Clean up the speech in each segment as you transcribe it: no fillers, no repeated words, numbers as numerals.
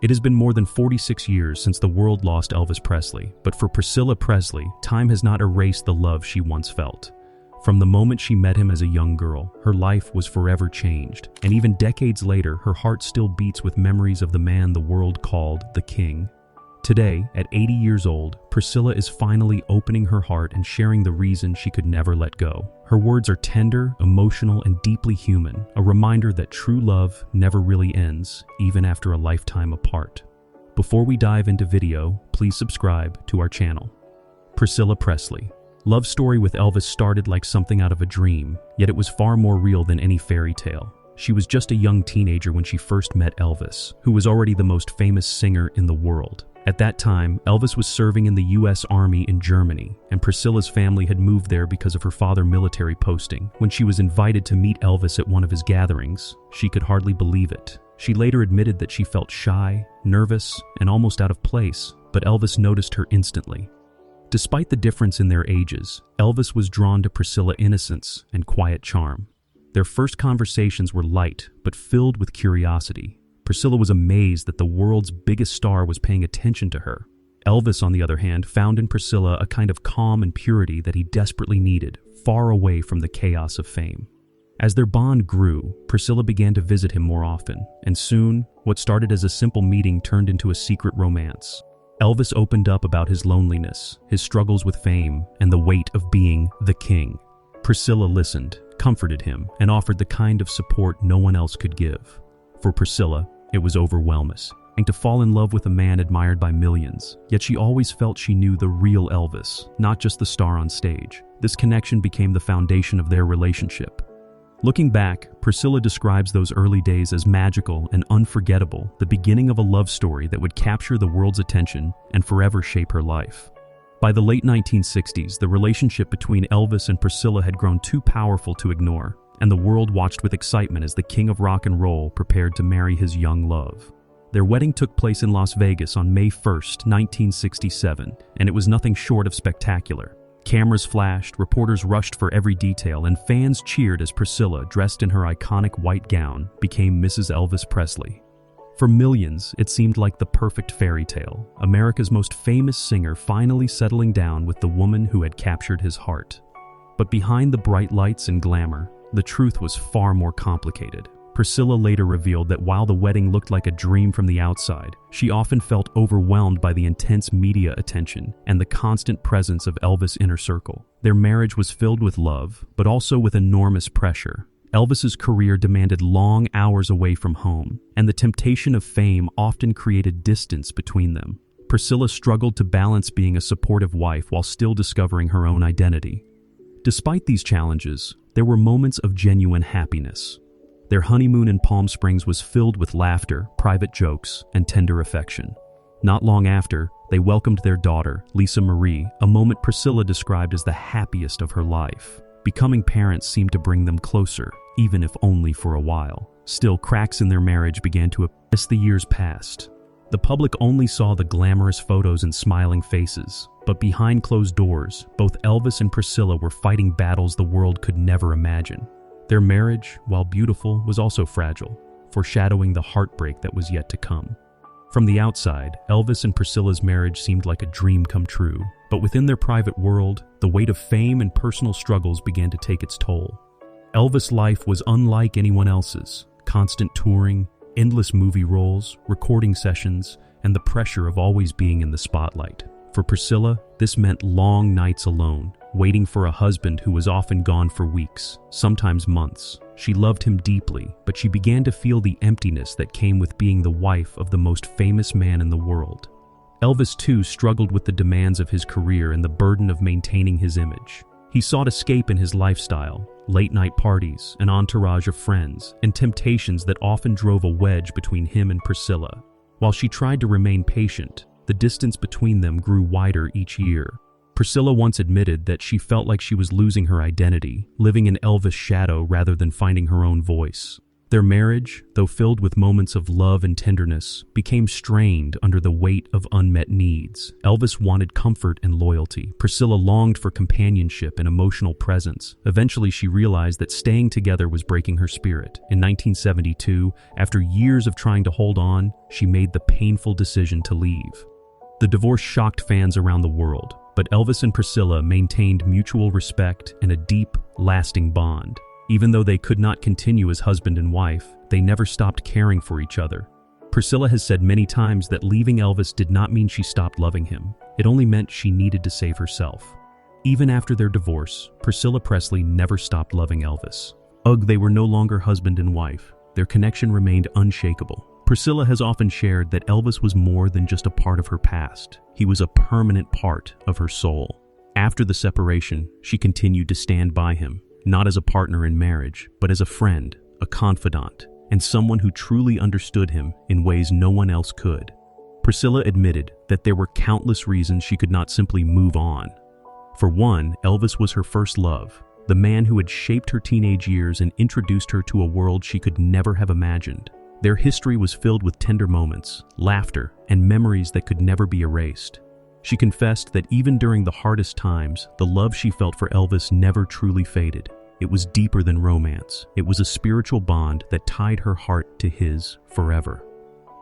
It has been more than 46 years since the world lost Elvis Presley, but for Priscilla Presley, time has not erased the love she once felt. From the moment she met him as a young girl, her life was forever changed, and even decades later, her heart still beats with memories of the man the world called the King. Today, at 80 years old, Priscilla is finally opening her heart and sharing the reason she could never let go. Her words are tender, emotional, and deeply human, a reminder that true love never really ends, even after a lifetime apart. Before we dive into video, please subscribe to our channel. Priscilla Presley. Love story with Elvis started like something out of a dream, yet it was far more real than any fairy tale. She was just a young teenager when she first met Elvis, who was already the most famous singer in the world. At that time, Elvis was serving in the U.S. Army in Germany, and Priscilla's family had moved there because of her father's military posting. When she was invited to meet Elvis at one of his gatherings, she could hardly believe it. She later admitted that she felt shy, nervous, and almost out of place, but Elvis noticed her instantly. Despite the difference in their ages, Elvis was drawn to Priscilla's innocence and quiet charm. Their first conversations were light, but filled with curiosity. Priscilla was amazed that the world's biggest star was paying attention to her. Elvis, on the other hand, found in Priscilla a kind of calm and purity that he desperately needed, far away from the chaos of fame. As their bond grew, Priscilla began to visit him more often, and soon, what started as a simple meeting turned into a secret romance. Elvis opened up about his loneliness, his struggles with fame, and the weight of being the king. Priscilla listened, comforted him, and offered the kind of support no one else could give. For Priscilla, it was overwhelming to fall in love with a man admired by millions, yet she always felt she knew the real Elvis, not just the star on stage. This connection became the foundation of their relationship. Looking back, Priscilla describes those early days as magical and unforgettable, the beginning of a love story that would capture the world's attention and forever shape her life. By the late 1960s, the relationship between Elvis and Priscilla had grown too powerful to ignore, and the world watched with excitement as the king of rock and roll prepared to marry his young love. Their wedding took place in Las Vegas on May 1, 1967, and it was nothing short of spectacular. Cameras flashed, reporters rushed for every detail, and fans cheered as Priscilla, dressed in her iconic white gown, became Mrs. Elvis Presley. For millions, it seemed like the perfect fairy tale, America's most famous singer finally settling down with the woman who had captured his heart. But behind the bright lights and glamour, the truth was far more complicated. Priscilla later revealed that while the wedding looked like a dream from the outside, she often felt overwhelmed by the intense media attention and the constant presence of Elvis' inner circle. Their marriage was filled with love, but also with enormous pressure. Elvis's career demanded long hours away from home, and the temptation of fame often created distance between them. Priscilla struggled to balance being a supportive wife while still discovering her own identity. Despite these challenges, there were moments of genuine happiness. Their honeymoon in Palm Springs was filled with laughter, private jokes, and tender affection. Not long after, they welcomed their daughter, Lisa Marie, a moment Priscilla described as the happiest of her life. Becoming parents seemed to bring them closer, even if only for a while. Still, cracks in their marriage began to appear as the years passed. The public only saw the glamorous photos and smiling faces, but behind closed doors, both Elvis and Priscilla were fighting battles the world could never imagine. Their marriage, while beautiful, was also fragile, foreshadowing the heartbreak that was yet to come. From the outside, Elvis and Priscilla's marriage seemed like a dream come true, but within their private world, the weight of fame and personal struggles began to take its toll. Elvis' life was unlike anyone else's. Constant touring, endless movie roles, recording sessions, and the pressure of always being in the spotlight. For Priscilla, this meant long nights alone, waiting for a husband who was often gone for weeks, sometimes months. She loved him deeply, but she began to feel the emptiness that came with being the wife of the most famous man in the world. Elvis, too, struggled with the demands of his career and the burden of maintaining his image. He sought escape in his lifestyle, late-night parties, an entourage of friends, and temptations that often drove a wedge between him and Priscilla. While she tried to remain patient, the distance between them grew wider each year. Priscilla once admitted that she felt like she was losing her identity, living in Elvis' shadow rather than finding her own voice. Their marriage, though filled with moments of love and tenderness, became strained under the weight of unmet needs. Elvis wanted comfort and loyalty. Priscilla longed for companionship and emotional presence. Eventually, she realized that staying together was breaking her spirit. In 1972, after years of trying to hold on, she made the painful decision to leave. The divorce shocked fans around the world, but Elvis and Priscilla maintained mutual respect and a deep, lasting bond. Even though they could not continue as husband and wife, they never stopped caring for each other. Priscilla has said many times that leaving Elvis did not mean she stopped loving him. It only meant she needed to save herself. Even after their divorce, Priscilla Presley never stopped loving Elvis. They were no longer husband and wife. Their connection remained unshakable. Priscilla has often shared that Elvis was more than just a part of her past. He was a permanent part of her soul. After the separation, she continued to stand by him, not as a partner in marriage, but as a friend, a confidant, and someone who truly understood him in ways no one else could. Priscilla admitted that there were countless reasons she could not simply move on. For one, Elvis was her first love, the man who had shaped her teenage years and introduced her to a world she could never have imagined. Their history was filled with tender moments, laughter, and memories that could never be erased. She confessed that even during the hardest times, the love she felt for Elvis never truly faded. It was deeper than romance. It was a spiritual bond that tied her heart to his forever.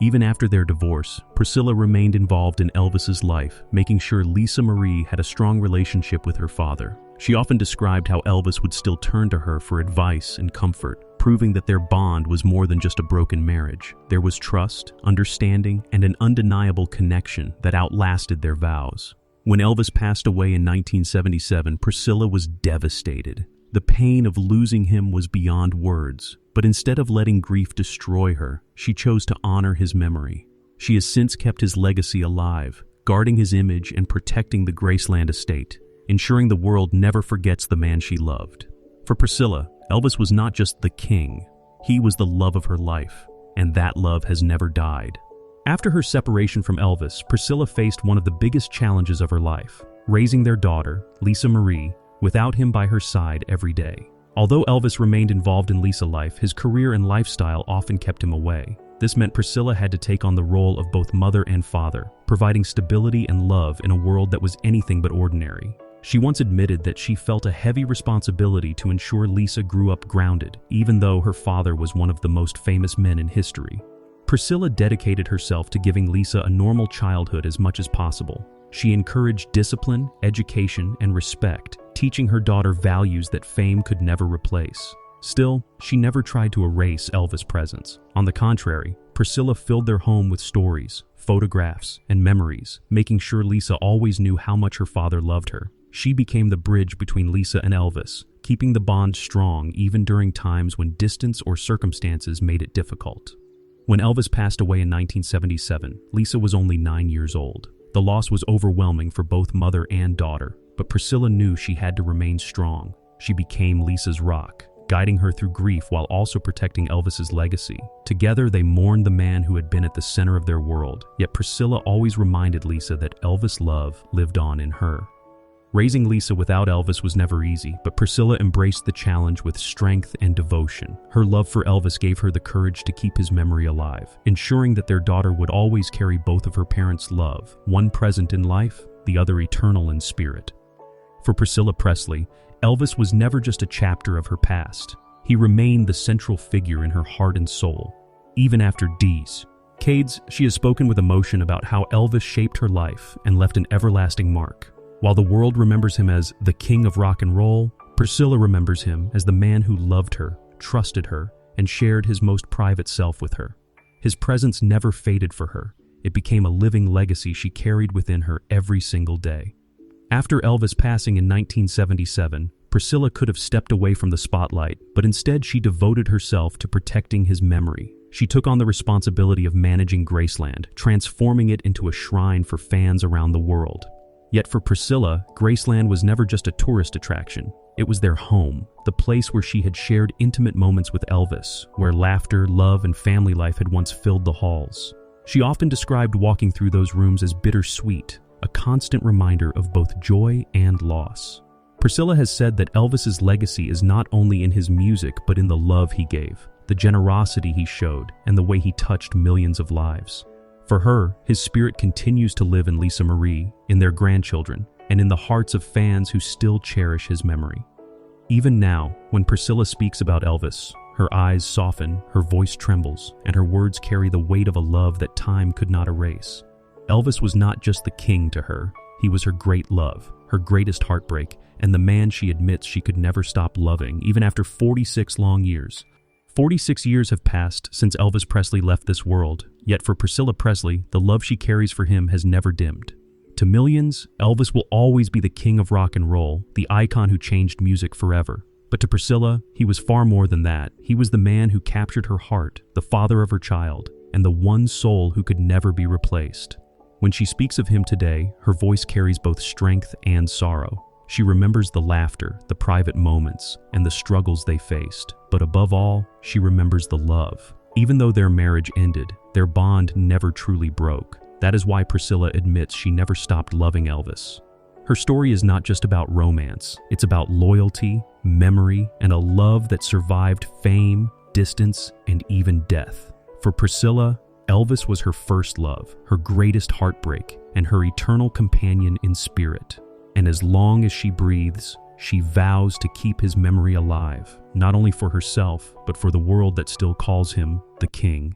Even after their divorce, Priscilla remained involved in Elvis's life, making sure Lisa Marie had a strong relationship with her father. She often described how Elvis would still turn to her for advice and comfort, proving that their bond was more than just a broken marriage. There was trust, understanding, and an undeniable connection that outlasted their vows. When Elvis passed away in 1977, Priscilla was devastated. The pain of losing him was beyond words, but instead of letting grief destroy her, she chose to honor his memory. She has since kept his legacy alive, guarding his image and protecting the Graceland estate, ensuring the world never forgets the man she loved. For Priscilla, Elvis was not just the king, he was the love of her life, and that love has never died. After her separation from Elvis, Priscilla faced one of the biggest challenges of her life, raising their daughter, Lisa Marie, without him by her side every day. Although Elvis remained involved in Lisa's life, his career and lifestyle often kept him away. This meant Priscilla had to take on the role of both mother and father, providing stability and love in a world that was anything but ordinary. She once admitted that she felt a heavy responsibility to ensure Lisa grew up grounded, even though her father was one of the most famous men in history. Priscilla dedicated herself to giving Lisa a normal childhood as much as possible. She encouraged discipline, education, and respect, teaching her daughter values that fame could never replace. Still, she never tried to erase Elvis' presence. On the contrary, Priscilla filled their home with stories, photographs, and memories, making sure Lisa always knew how much her father loved her. She became the bridge between Lisa and Elvis, keeping the bond strong even during times when distance or circumstances made it difficult. When Elvis passed away in 1977, Lisa was only 9 years old. The loss was overwhelming for both mother and daughter, but Priscilla knew she had to remain strong. She became Lisa's rock, guiding her through grief while also protecting Elvis's legacy. Together, they mourned the man who had been at the center of their world, yet Priscilla always reminded Lisa that Elvis' love lived on in her. Raising Lisa without Elvis was never easy, but Priscilla embraced the challenge with strength and devotion. Her love for Elvis gave her the courage to keep his memory alive, ensuring that their daughter would always carry both of her parents' love, one present in life, the other eternal in spirit. For Priscilla Presley, Elvis was never just a chapter of her past. He remained the central figure in her heart and soul, even after decades. She has spoken with emotion about how Elvis shaped her life and left an everlasting mark. While the world remembers him as the king of rock and roll, Priscilla remembers him as the man who loved her, trusted her, and shared his most private self with her. His presence never faded for her. It became a living legacy she carried within her every single day. After Elvis' passing in 1977, Priscilla could have stepped away from the spotlight, but instead she devoted herself to protecting his memory. She took on the responsibility of managing Graceland, transforming it into a shrine for fans around the world. Yet for Priscilla, Graceland was never just a tourist attraction. It was their home, the place where she had shared intimate moments with Elvis, where laughter, love, and family life had once filled the halls. She often described walking through those rooms as bittersweet, a constant reminder of both joy and loss. Priscilla has said that Elvis's legacy is not only in his music but in the love he gave. the generosity he showed, and the way he touched millions of lives. For her, his spirit continues to live in Lisa Marie, in their grandchildren, and in the hearts of fans who still cherish his memory. Even now, when Priscilla speaks about Elvis, her eyes soften, her voice trembles, and her words carry the weight of a love that time could not erase. Elvis was not just the king to her, he was her great love, her greatest heartbreak, and the man she admits she could never stop loving, even after 46 long years. 46 years have passed since Elvis Presley left this world, yet for Priscilla Presley, the love she carries for him has never dimmed. To millions, Elvis will always be the king of rock and roll, the icon who changed music forever. But to Priscilla, he was far more than that. He was the man who captured her heart, the father of her child, and the one soul who could never be replaced. When she speaks of him today, her voice carries both strength and sorrow. She remembers the laughter, the private moments, and the struggles they faced. But above all, she remembers the love. Even though their marriage ended, their bond never truly broke. That is why Priscilla admits she never stopped loving Elvis. Her story is not just about romance. It's about loyalty, memory, and a love that survived fame, distance, and even death. For Priscilla, Elvis was her first love, her greatest heartbreak, and her eternal companion in spirit. And as long as she breathes, she vows to keep his memory alive, not only for herself, but for the world that still calls him the King.